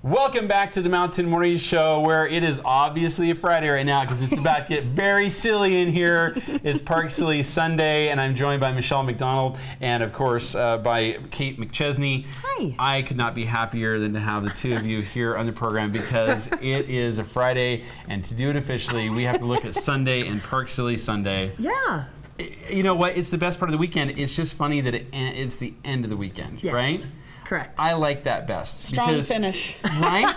Welcome back to the Mountain Morning Show, where it is obviously a Friday right now because it's about to get very silly in here. It's Park Silly Sunday, and I'm joined by Michelle McDonald and, of course, by Kate McChesney. Hi. I could not be happier than to have the two of you here on the program because it is a Friday, and to do it officially, we have to look at Sunday and Park Silly Sunday. Yeah. You know what? It's the best part of the weekend. It's just funny that it's the end of the weekend, Yes. right? Correct. I like that best. Strong finish. Right?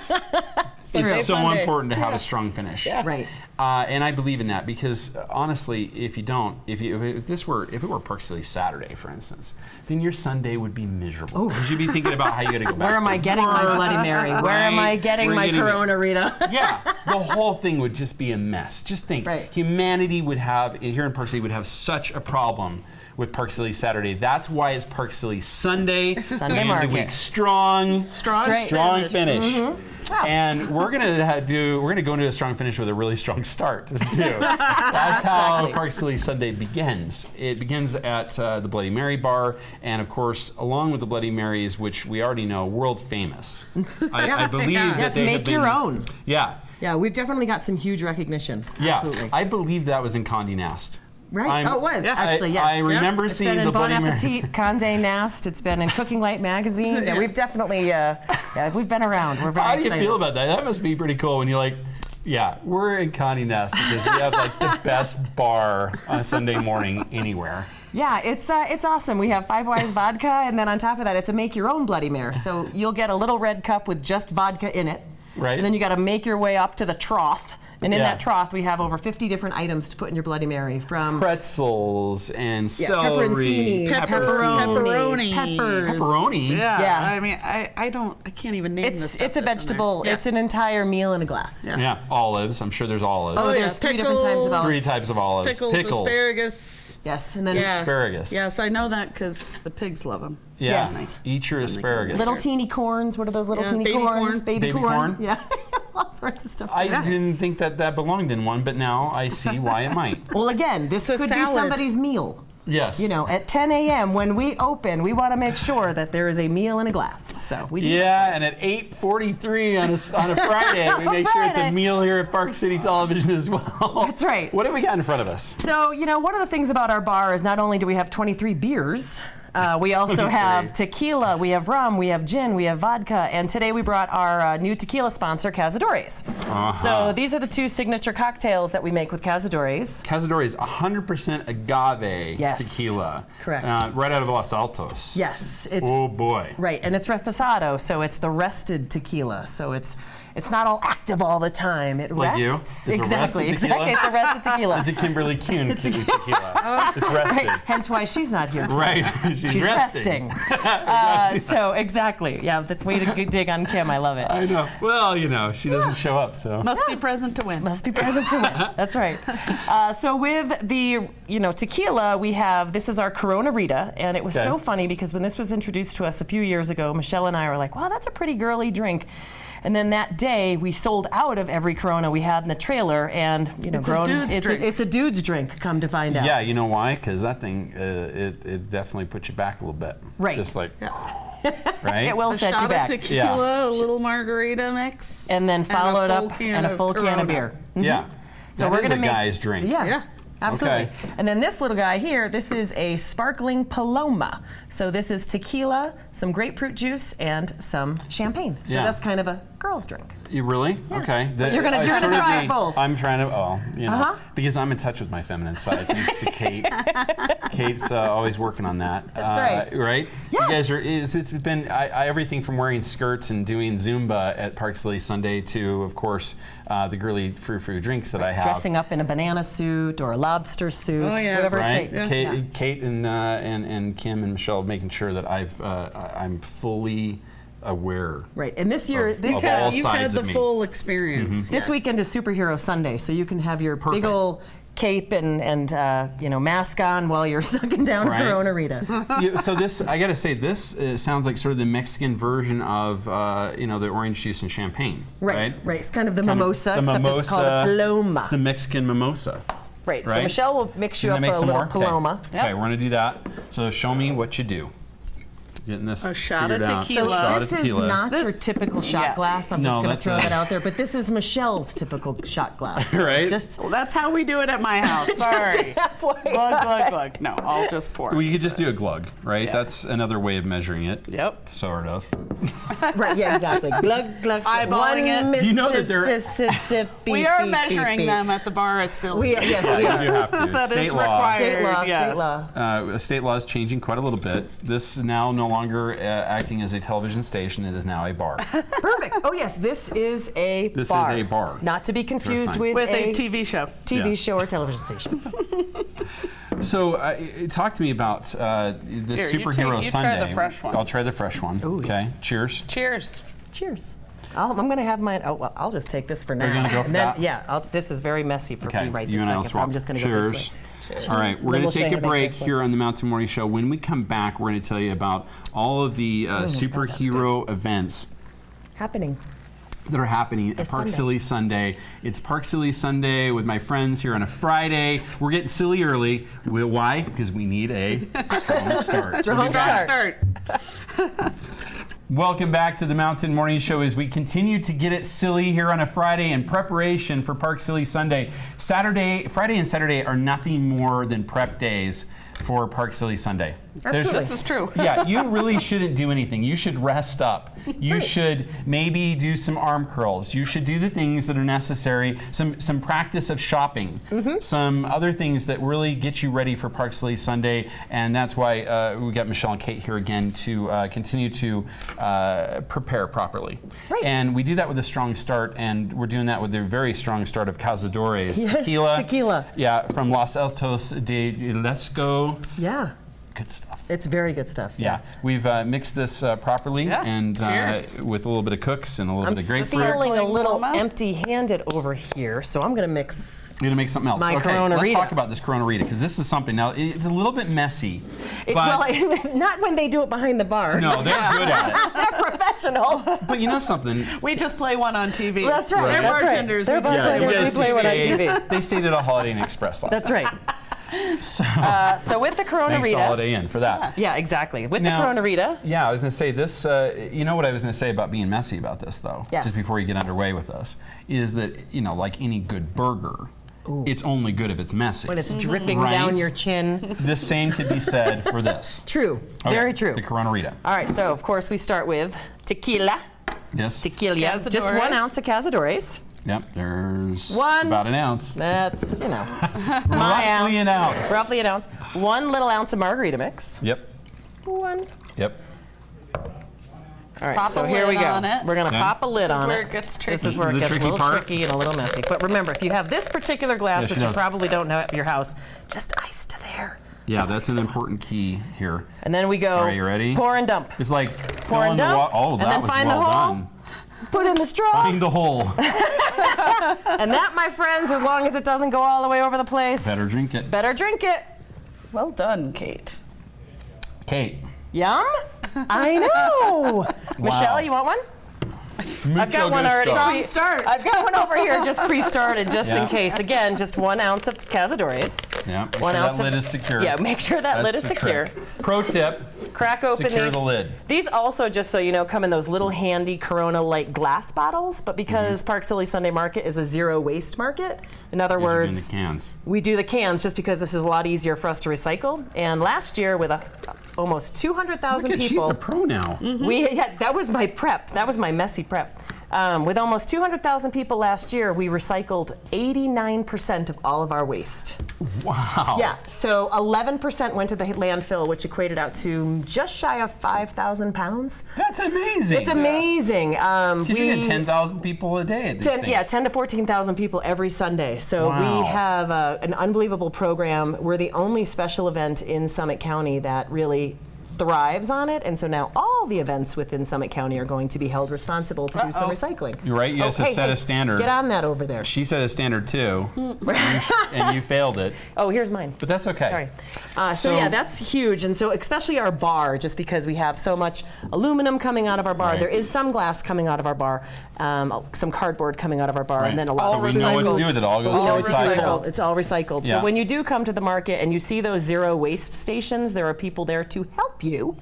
It's so Sunday. important to have a strong finish. Yeah. Right. And I believe in that because honestly, if you don't, if it were Park Silly Saturday, for instance, then your Sunday would be miserable. Because you'd be thinking about how you got to go back. Where am I getting my Bloody Mary? Where am I getting my Corona, Rita? Yeah, the whole thing would just be a mess. Just think, humanity would have, here in Park Silly, would have such a problem with Park Silly Saturday. That's why it's Park Silly Sunday. Sunday market. The week strong finish. Wow. And we're gonna go into a strong finish with a really strong start too. That's how Park Silly Sunday begins. It begins at the Bloody Mary bar, and of course, along with the Bloody Marys, which we already know, world famous. I believe that they make your own. Yeah. Yeah, we've definitely got some huge recognition. Yeah. Absolutely. I believe that was in Condé Nast. Right. Oh, it was actually. Yes. I remember seeing the Bloody Mary. It's been in Bon Appetit, Condé Nast. It's been in Cooking Light magazine. Yeah, we've definitely, we've been around. We're very How do you excited. feel about that? That must be pretty cool when you're like, yeah, we're in Condé Nast because we have like the best bar on a Sunday morning anywhere. Yeah, it's awesome. We have Five Wise vodka, and then on top of that, it's a make your own Bloody Mary. So you'll get a little red cup with just vodka in it. Right. And then you got to make your way up to the trough. And in that trough, we have over 50 different items to put in your Bloody Mary, from pretzels and celery, pepperoni, peppers. Pepperoni? Yeah. I mean, I can't even name this stuff. It's a vegetable. It's an entire meal in a glass. Yeah. Olives. I'm sure there's olives. Oh, there's three different types of olives. 3 types of olives. Pickles, asparagus. Yes, and then asparagus. Yes, I know that because the pigs love them. Yeah. Yes. Eat your asparagus. Little teeny corns. What are those little teeny baby corns? corn. Baby Baby corn. corn? Yeah. All sorts of stuff. I didn't think that belonged in one, but now I see why it might. Well, again, this could be somebody's meal. Yes. You know, at 10 a.m. when we open, we want to make sure that there is a meal in a glass. So we do. Yeah, and at 8:43 on a Friday, we make sure it's a meal here at Park City Television as well. That's right. What do we got in front of us? So, you know, one of the things about our bar is not only do we have 23 beers, we also have tequila, we have rum, we have gin, we have vodka, and today we brought our new tequila sponsor, Cazadores. So these are the 2 signature cocktails that we make with Cazadores. Cazadores, 100% agave tequila. Correct. Right out of Los Altos. Yes. Oh boy. Right, and it's reposado, so it's the rested tequila. So it's not all active all the time. It like rests. You? It's exactly. A tequila? It's a rested tequila. It's a Kimberly Kuhn tequila. It's rested. Right. Hence why she's not here today. Right. She's resting. So exactly. Yeah, that's way to dig on Kim. I love it. I know. Well, you know, she doesn't show up, so. Must be present to win. Must be present to win. That's right. So with the tequila, we have, this is our Corona Rita, and it was so funny because when this was introduced to us a few years ago, Michelle and I were like, wow, that's a pretty girly drink. And then that day, we sold out of every Corona we had in the trailer, and it's a dude's drink. Come to find out. Yeah, you know why? Because that thing, it definitely puts you back a little bit. Right. Just like, right? It will set you back. A shot of tequila, a little margarita mix, and then followed up and a full can of beer. Yeah. So we're gonna make a guy's drink. Yeah. Absolutely. Okay. And then this little guy here, this is a sparkling Paloma. So this is tequila, some grapefruit juice, and some champagne. So that's kind of a girl's drink. You really? Yeah. Okay. But you're gonna try both. I'm trying to, because I'm in touch with my feminine side, thanks to Kate. Kate's always working on that. That's right. Right? Yeah. You guys are, it's been everything from wearing skirts and doing Zumba at Park Silly Sunday to, of course, the girly frou-frou drinks that I have. Dressing up in a banana suit or a lobster suit, whatever it takes. Yeah. Kate and Kim and Michelle making sure that I'm fully aware. Right, and this year, you've had the full experience. This weekend is Superhero Sunday, so you can have your big old cape and mask on while you're sucking down a Corona Rita. So this, I got to say, this sounds like sort of the Mexican version of the orange juice and champagne. Right. It's kind of the mimosa, except it's called a Paloma. It's the Mexican mimosa. Right. So Michelle will mix you up a little Paloma. Okay, we're gonna do that. So show me what you do. Getting this A shot of figured out. tequila. So Shot of this is tequila. not your typical shot Yeah. glass. I'm No, just going to that's throw a- that out there. But this is Michelle's typical shot glass. Right? Just Well, that's how we do it at my house. Sorry. halfway. Glug, glug, glug. No, I'll just pour. Well, you could just do a glug, right? Yeah. That's another way of measuring it. Yep. Sort of. Right, yeah, exactly. Glug, glug. Eyeballing One it. Do you know that they're- Mississippi. We are beep, measuring beep, them at the bar at Silly. We, yes, we Yeah, are. you have to. That State is law. required. State law, yes. state law. State law is changing quite a little bit. This is now no longer acting as a television station. It is now a bar. Perfect. Oh, yes, this is a This bar. is a bar. Not to be confused sign. with, With a TV show. TV Yeah. show or television station. So, talk to me about this Here, you superhero take- you try Sunday. the fresh one. I'll try the fresh one. Okay. Cheers. Cheers. Cheers. I'm going to have mine. Oh, well, I'll just take this for now. you gonna go for And then- that? Yeah, this is very messy for Okay. me right You this and I will second. swap. I'm just going to go Cheers. this way. Cheers. All right, we're Then going we'll to show take you a how to make break this one. here on the Mountain Morning Show. When we come back, we're going to tell you about all of the superhero events Happening. that are happening at This Park Sunday. Silly Sunday. It's Park Silly Sunday with my friends here on a Friday. We're getting silly early. Why? Because we need a strong start. Strong We'll be back. start. Welcome back to the Mountain Morning Show as we continue to get it silly here on a Friday in preparation for Park Silly Sunday. Friday and Saturday are nothing more than prep days for Park Silly Sunday. This is true. Yeah, you really shouldn't do anything. You should rest up. You should maybe do some arm curls. You should do the things that are necessary. Some practice of shopping. Some other things that really get you ready for Park Silly Sunday. And that's why we got Michelle and Kate here again to continue to prepare properly. Right. And we do that with a strong start, and we're doing that with a very strong start of Cazadores Yes, tequila. tequila. Yeah, from Los Altos de Lesco. Yeah, Good stuff. it's very good stuff. Yeah, we've mixed this properly Yeah. and Cheers. with a little bit of cooks and a little I'm bit of grapefruit. feeling a little Mama. empty-handed over here, so I'm going to mix. We're gonna make something else. My okay, Corona let's Rita. talk about this Corona Rita because this is something. Now it's a little bit messy, but Well, not when they do it behind the bar. no, they're good at it. They're professionals. But you know something? We just play one on TV. That's right. They're That's right. bartenders. They're We just bartenders. play we one on play one on TV. TV. They stayed at a Holiday Inn Express last That's night. right. So So with the Corona thanks to Rita. Holiday Inn for that. Yeah, exactly. With Now- the Corona Rita. Yeah, I was gonna say this. You know what I was gonna say about being messy about this, though. Yes. Just before you get underway with us, is that like any good burger, it's only good if it's messy. When it's dripping Right? down your chin. The same could be said for this. True. Okay, Very true. The Corona Rita. All right, so of course we start with tequila. Yes. Tequila. Just Cazadores. 1 ounce of Cazadores. Yep. There's One. about an ounce. That's, it's my Roughly an ounce. Roughly an ounce. 1 little ounce of margarita mix. Yep. 1. Yep. All right, Pop so a here we lid go. on it. We're going to Okay. pop a lid This is on where it. it gets This tricky. is where This it is the gets a tricky little part. tricky and a little messy. But remember, if you have this particular glass, Yeah, she which you does. probably don't have at your house, just ice to there. Yeah, that's an important key here. And then we go All right, you ready? pour and dump. It's like Pour filling and the dump, Oh, and that then was find the well hole. done. Put in the straw. Find the hole. And that, my friends, as long as it doesn't go all the way over the place, Better drink it. better drink it. Well done, Kate. Kate. Yum? I know. Michelle, you want one? I've got one already. Strong start. I've got one over here just pre-started, just in Yeah. case. Again, just 1 ounce of Cazadores. Yeah. Make 1 sure ounce that lid of, is secure. Yeah, make sure that lid is That's the secure. trick. Pro tip: Crack open secure these. the lid. These also, just so you know, come in those little handy Corona-like glass bottles. But because Park Silly Sunday Market is a zero waste market, in other These are in words, the cans. we do the cans just because this is a lot easier for us to recycle. And last year, with almost 200,000 Look at, she's people, a pro now. that was my prep. That was my messy prep. With almost 200,000 people last year, we recycled 89% of all of our waste. Wow. Yeah, so 11% went to the landfill, which equated out to just shy of 5,000 pounds. That's amazing. It's amazing. Because you get 10,000 people a day at these things. Yeah, 10 to 14,000 people every Sunday. So Wow. we have an unbelievable program. We're the only special event in Summit County that really thrives on it, and so now all the events within Summit County are going to be held responsible to do some recycling. You're right. You guys have set a standard. Get on that over there. She set a standard too, and you failed it. Oh, here's mine. But that's okay. Sorry. So So- yeah, that's huge, and so especially our bar, just because we have so much aluminum coming out of our bar. Right. There is some glass coming out of our bar, some cardboard coming out of our bar, Right. and then a lot All of But we know what to recycled. do with it. All goes All to recycle. recycled. It's all recycled. Yeah. So when you do come to the market and you see those zero waste stations, there are people there to help you.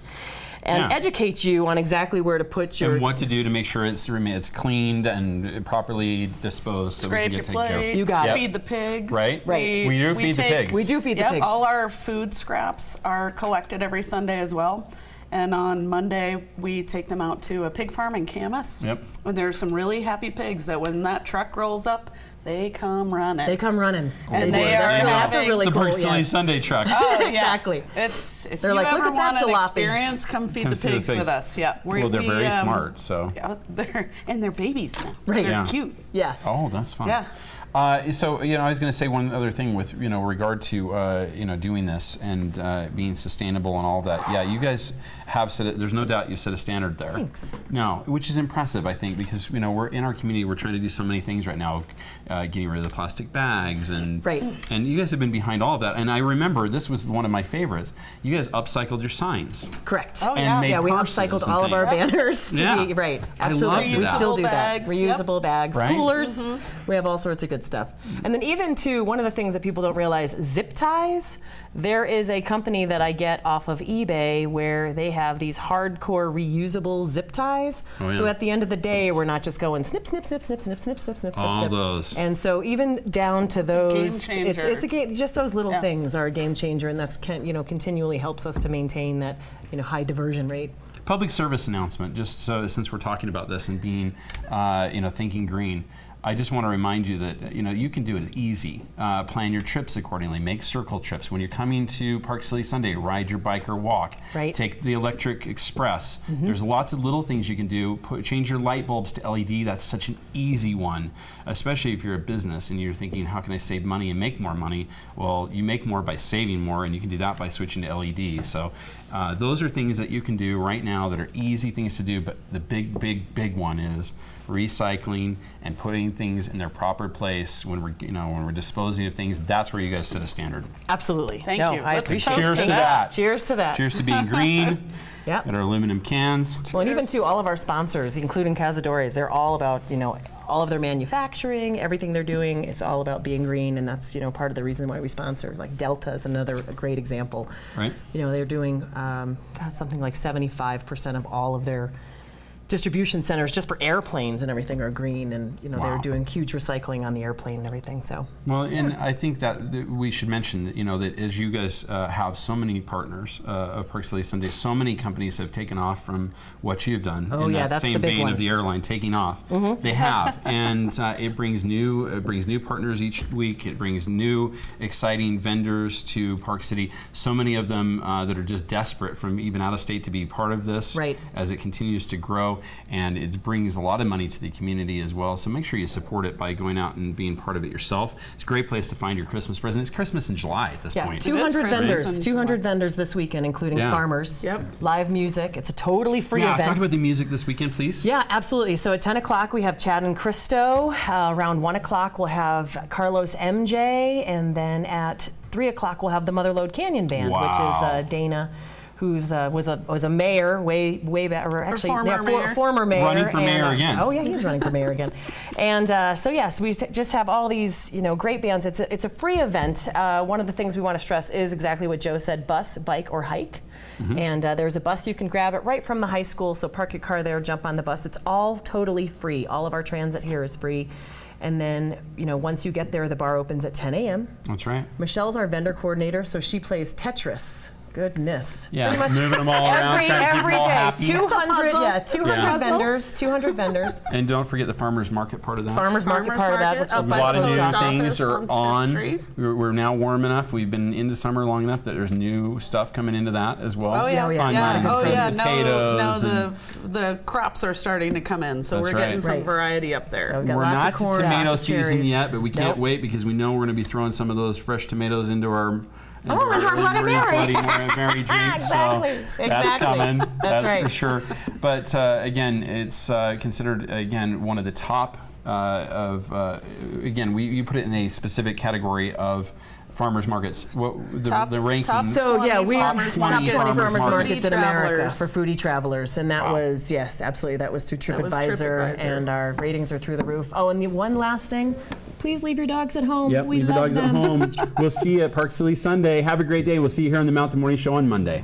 and Yeah. educate you on exactly where to put your. And what to do to make sure it's cleaned and properly disposed so Scrape we your can get taken care of. plate. You got it. Feed the pigs. Right. Right. We do feed the pigs. We do feed the Yep, pigs. all our food scraps are collected every Sunday as well. And on Monday, we take them out to a pig farm in Camas. Yep. And there's some really happy pigs that when that truck rolls up, they come running. They come running. And do. they are That's a having- really It's a cool. Park Silly yes. Sunday truck. Oh, yeah. Exactly. It's if They're you like, ever "Look at that want an jalopy." experience, come feed Come the see the pigs pigs. with us. Yeah. Well, they're very smart, so. Yeah, and they're babies now. Right. They're Yeah. cute. Yeah. Oh, that's fun. Yeah. So I was going to say one other thing with regard to doing this and being sustainable and all that. Yeah, you guys have set. There's no doubt you set a standard there. Thanks. No, which is impressive, I think, because we're in our community. We're trying to do so many things right now, getting rid of the plastic bags and Right. And you guys have been behind all of that. And I remember this was one of my favorites. You guys upcycled your signs. Correct. Oh, And yeah. made Yeah, we purses upcycled and all of our things. banners to Yeah. be right. I love Absolutely, we that. still do Reusable that. bags, yep. Reusable bags, Right? coolers. We have all sorts of good stuff. And then even too, one of the things that people don't realize, zip ties. There is a company that I get off of eBay where they have these hardcore reusable zip ties. Oh, yeah. So at the end of the day, we're not just going snip, snip, snip, snip, snip, snip, snip, snip, All snip. those. And so even down to a game those, changer. it's a game. Just those little Yeah. things are a game changer, and that's continually helps us to maintain that high diversion rate. Public service announcement, just so since we're talking about this and being, thinking green. I just want to remind you that you can do it easy. Plan your trips accordingly. Make circle trips. When you're coming to Park Silly Sunday, ride your bike or walk. Right. Take the electric express. There's lots of little things you can do. Change your light bulbs to LED. That's such an easy one, especially if you're a business and you're thinking, how can I save money and make more money? Well, you make more by saving more, and you can do that by switching to LED. So those are things that you can do right now that are easy things to do, but the big, big, big one is recycling and putting things in their proper place when we're disposing of things. That's where you guys set a standard. Absolutely. Thank no, you. I Let's appreciate toast Cheers it. to that. Cheers to that. Cheers to being green. Yep. And our aluminum cans. Well, and even to all of our sponsors, including Cazadores, they're all about, all of their manufacturing, everything they're doing, it's all about being green, and that's, part of the reason why we sponsor. Like Delta is another great example. Right. They're doing something like 75% of all of their distribution centers just for airplanes and everything are green, and they're Wow. doing huge recycling on the airplane and everything. So Well, and I think that we should mention that, that as you guys have so many partners of Park Silly Sunday, so many companies have taken off from what you've done. Oh, in yeah, that that's same the big vein one. of the airline taking off. They have, and it brings new partners each week. It brings new exciting vendors to Park City. So many of them that are just desperate from even out of state to be part of this Right. as it continues to grow. And it brings a lot of money to the community as well. So make sure you support it by going out and being part of it yourself. It's a great place to find your Christmas present. It's Christmas in July at this yeah, point. 200 Christmas vendors, in 200 vendors this weekend, including Yeah. farmers. Yep. Live music. It's a totally free Yeah, event. talk about the music this weekend, please. Yeah, absolutely. So at 10 o'clock, we have Chad and Christo. Around 1 o'clock, we'll have Carlos MJ. And then at 3 o'clock, we'll have the Motherlode Canyon Band, Wow. which is Dana, who's was a mayor way back, or actually former mayor. former mayor. Running for and, mayor again. Oh yeah, he's running for mayor again. And so we just have all these great bands. It's a free event. One of the things we want to stress is exactly what Joe said: bus, bike, or hike. And there's a bus you can grab it right from the high school. So park your car there, jump on the bus. It's all totally free. All of our transit here is free. And then, once you get there, the bar opens at 10 a.m. That's right. Michelle's our vendor coordinator, so she plays Tetris. Goodness. Yeah, Pretty much moving them all around, trying to keep them every all day. happy. 200, puzzle. yeah, 200 Yeah. vendors, 200 vendors. And don't forget the farmers market part of that. Farmers market Farmers part of that, market which up A by lot of the new post things office are on on. 10th Street. We're now warm enough. We've been into summer long enough that there's new stuff coming into that as well. Oh yeah, Oh, yeah. Onions Yeah. Oh and yeah. potatoes. No, and the crops are starting to come in, so That's we're getting right. some Right. variety up there. We've got we're lots not of corn, to tomato lots of season cherries. yet, but we can't Nope. wait because we know we're going to be throwing some of those fresh tomatoes into our into our Bloody Mary. Mary drinks. Exactly. So that's Exactly. coming. That's right. for sure. But again, it's considered one of the top you put it in a specific category of farmers markets. What the ranking? top So yeah, we Farmers top 20 market. farmers Farmers markets in market. America Travelers. for foodie travelers, and that Wow. was absolutely that was through That was TripAdvisor, TripAdvisor. and our ratings are through the roof. Oh, and the one last thing, please leave your dogs at home. Yep, we leave your love dogs them. at home. We'll see you at Park Silly Sunday. Have a great day. We'll see you here on the Mountain Morning Show on Monday.